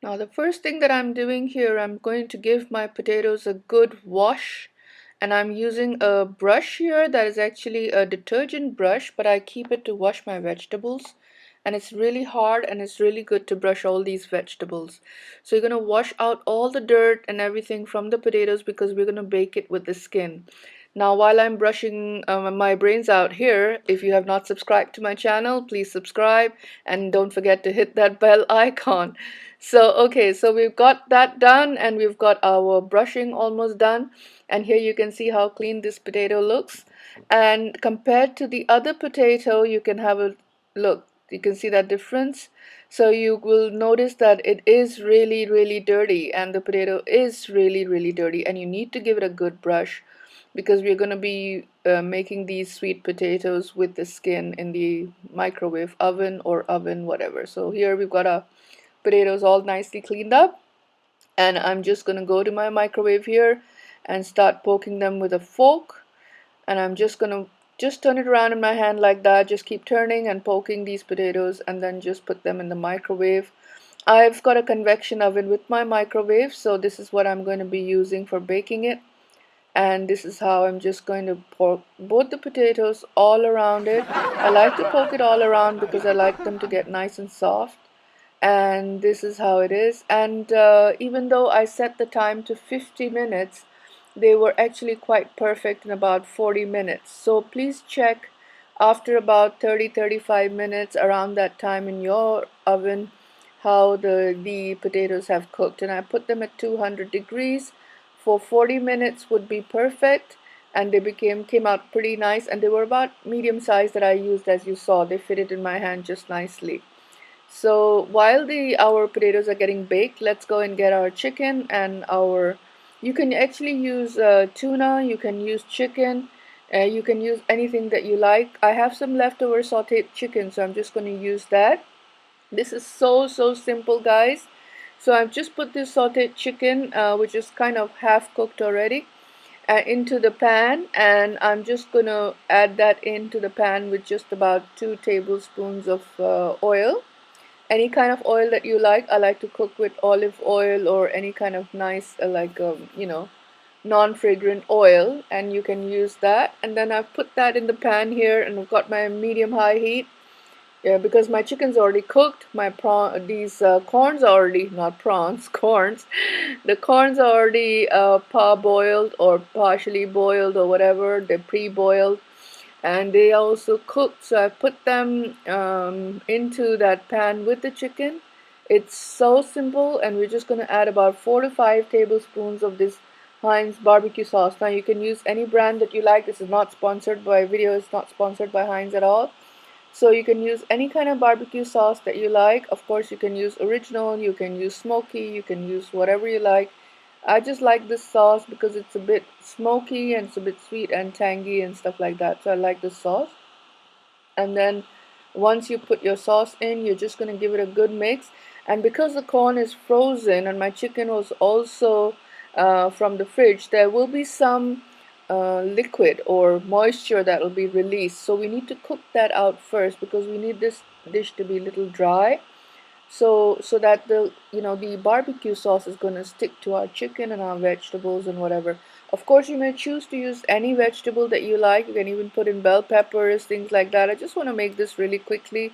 Now the first thing that I'm doing here, I'm going to give my potatoes a good wash, and I'm using a brush here that is actually a detergent brush, but I keep it to wash my vegetables, and it's really hard and it's really good to brush all these vegetables. So you're going to wash out all the dirt and everything from the potatoes because we're going to bake it with the skin. Now, while I'm brushing my brains out here, if you have not subscribed to my channel, please subscribe and don't forget to hit that bell icon. So, okay, so we've got that done and we've got our brushing almost done. And here you can see how clean this potato looks. And compared to the other potato, you can have a look. You can see that difference. So you will notice that it is really, really dirty, and the potato is really, really dirty, and you need to give it a good brush because we're going to be making these sweet potatoes with the skin in the microwave oven or oven, whatever. So here we've got our potatoes all nicely cleaned up, and I'm just going to go to my microwave here and start poking them with a fork, and I'm just going to just turn it around in my hand like that. Just keep turning and poking these potatoes and then just put them in the microwave. I've got a convection oven with my microwave, so this is what I'm going to be using for baking it. And this is how I'm just going to poke both the potatoes all around it. I like to poke it all around because I like them to get nice and soft. And this is how it is. And even though I set the time to 50 minutes, they were actually quite perfect in about 40 minutes. So please check after about 30-35 minutes around that time in your oven how the potatoes have cooked. And I put them at 200 degrees for 40 minutes would be perfect, and they came out pretty nice, and they were about medium size that I used. As you saw, they fitted in my hand just nicely. So while our potatoes are getting baked, let's go and get our chicken and our, you can actually use tuna, you can use chicken, you can use anything that you like. I have some leftover sauteed chicken, so I'm just going to use that. This is so simple, guys. So I've just put this sauteed chicken, which is kind of half cooked already, into the pan, and I'm just gonna add that into the pan with just about 2 tablespoons of oil. Any kind of oil that you like. I like to cook with olive oil or any kind of nice non-fragrant oil, and you can use that. And then I've put that in the pan here, and I've got my medium high heat. Yeah, because my chicken's already cooked. My these corns are already, not prawns, corns. The corns are already parboiled or partially boiled or whatever. They're pre-boiled, and they also cooked. So I put them into that pan with the chicken. It's so simple, and we're just going to add about 4 to 5 tablespoons of this Heinz barbecue sauce. Now you can use any brand that you like. This is not sponsored by video. It's not sponsored by Heinz at all. So you can use any kind of barbecue sauce that you like. Of course, you can use original, you can use smoky, you can use whatever you like. I just like this sauce because it's a bit smoky and it's a bit sweet and tangy and stuff like that. So I like this sauce. And then once you put your sauce in, you're just going to give it a good mix. And because the corn is frozen and my chicken was also from the fridge, there will be some liquid or moisture that will be released. So we need to cook that out first because we need this dish to be a little dry. So that the barbecue sauce is going to stick to our chicken and our vegetables and whatever. Of course, you may choose to use any vegetable that you like. You can even put in bell peppers, things like that. I just want to make this really quickly.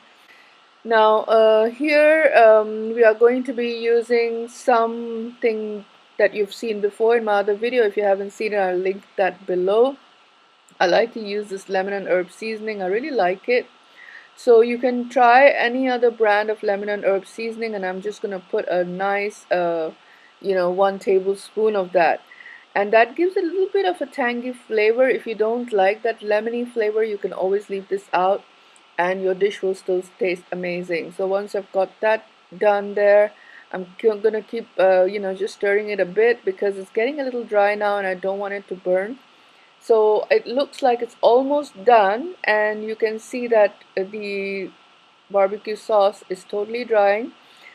Now here we are going to be using something that you've seen before in my other video. If you haven't seen it, I'll link that below. I like to use this lemon and herb seasoning. I really like it. So you can try any other brand of lemon and herb seasoning, and I'm just going to put a nice 1 tablespoon of that. And that gives a little bit of a tangy flavor. If you don't like that lemony flavor, you can always leave this out and your dish will still taste amazing. So once I've got that done there, I'm going to keep just stirring it a bit because it's getting a little dry now and I don't want it to burn. So it looks like it's almost done, and you can see that the barbecue sauce is totally drying.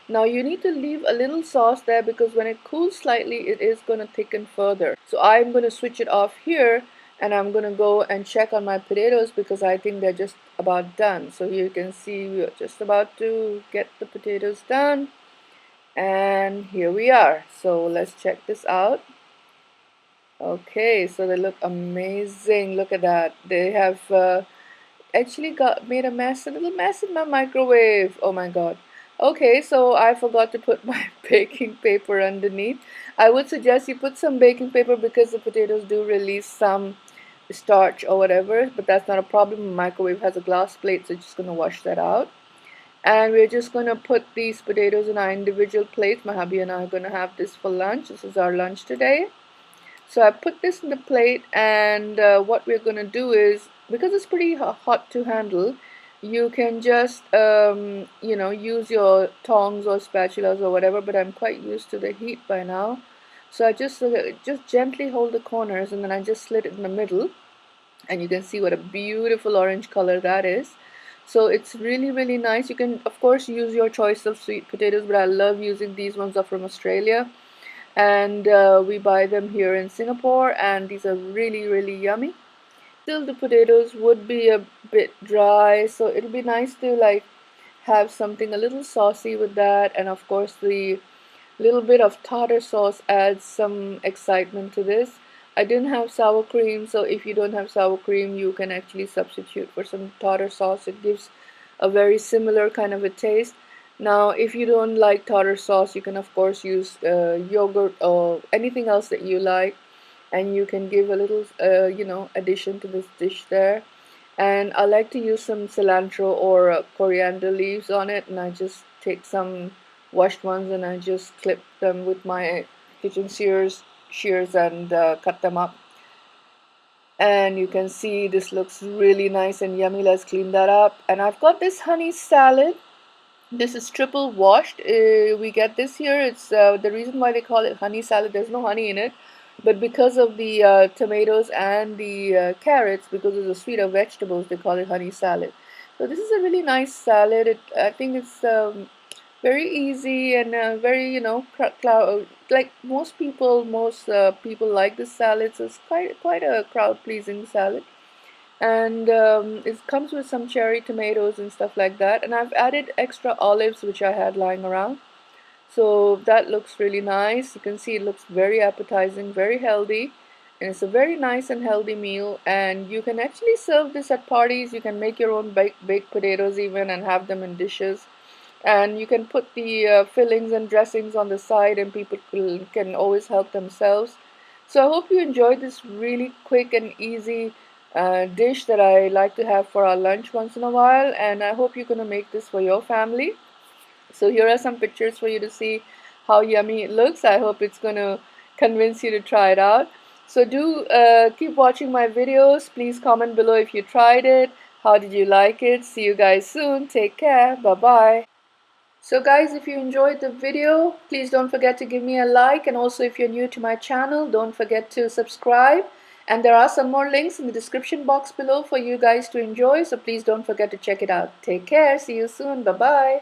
Now you need to leave a little sauce there because when it cools slightly, it is going to thicken further. So I'm going to switch it off here, and I'm going to go and check on my potatoes because I think they're just about done. So here you can see we're just about to get the potatoes done. And here we are. So let's check this out. Okay, so they look amazing. Look at that. They have actually made a little mess in my microwave. Oh my god. Okay, so I forgot to put my baking paper underneath. I would suggest you put some baking paper because the potatoes do release some starch or whatever, but that's not a problem. The microwave has a glass plate, so it's just gonna wash that out. And we're just gonna put these potatoes in our individual plates. My hubby and I are gonna have this for lunch. This is our lunch today. So I put this in the plate, and what we're gonna do is, because it's pretty hot to handle, you can just use your tongs or spatulas or whatever, but I'm quite used to the heat by now. So I just gently hold the corners, and then I just slit it in the middle, and you can see what a beautiful orange color that is. So it's really, really nice. You can of course use your choice of sweet potatoes, but I love using these ones are from Australia, and we buy them here in Singapore, and these are really, really yummy. Still, the potatoes would be a bit dry, so it'll be nice to like have something a little saucy with that, and of course the little bit of tartar sauce adds some excitement to this. I didn't have sour cream, so if you don't have sour cream, you can actually substitute for some tartar sauce. It gives a very similar kind of a taste. Now, if you don't like tartar sauce, you can of course use yogurt or anything else that you like, and you can give a little, addition to this dish there. And I like to use some cilantro or coriander leaves on it, and I just take some washed ones and I just clip them with my kitchen shears and cut them up. And you can see this looks really nice and yummy. Let's clean that up. And I've got this honey salad. This is triple washed. We get this here. It's the reason why they call it honey salad. There's no honey in it, but because of the tomatoes and the carrots, because of the sweeter vegetables, they call it honey salad. So this is a really nice salad. I think it's very easy and very, like most people like this salad. So it's quite a crowd pleasing salad, and it comes with some cherry tomatoes and stuff like that, and I've added extra olives which I had lying around, so that looks really nice. You can see it looks very appetizing, very healthy, and it's a very nice and healthy meal. And you can actually serve this at parties. You can make your own baked potatoes even and have them in dishes, and you can put the fillings and dressings on the side, and people can always help themselves. So I hope you enjoyed this really quick and easy dish that I like to have for our lunch once in a while, and I hope you're going to make this for your family. So here are some pictures for you to see how yummy it looks. I hope it's going to convince you to try it out. So do keep watching my videos. Please comment below if you tried it. How did you like it? See you guys soon. Take care. Bye-bye. So guys, if you enjoyed the video, please don't forget to give me a like, and also if you're new to my channel, don't forget to subscribe. And there are some more links in the description box below for you guys to enjoy, so please don't forget to check it out. Take care. See you soon. Bye-bye.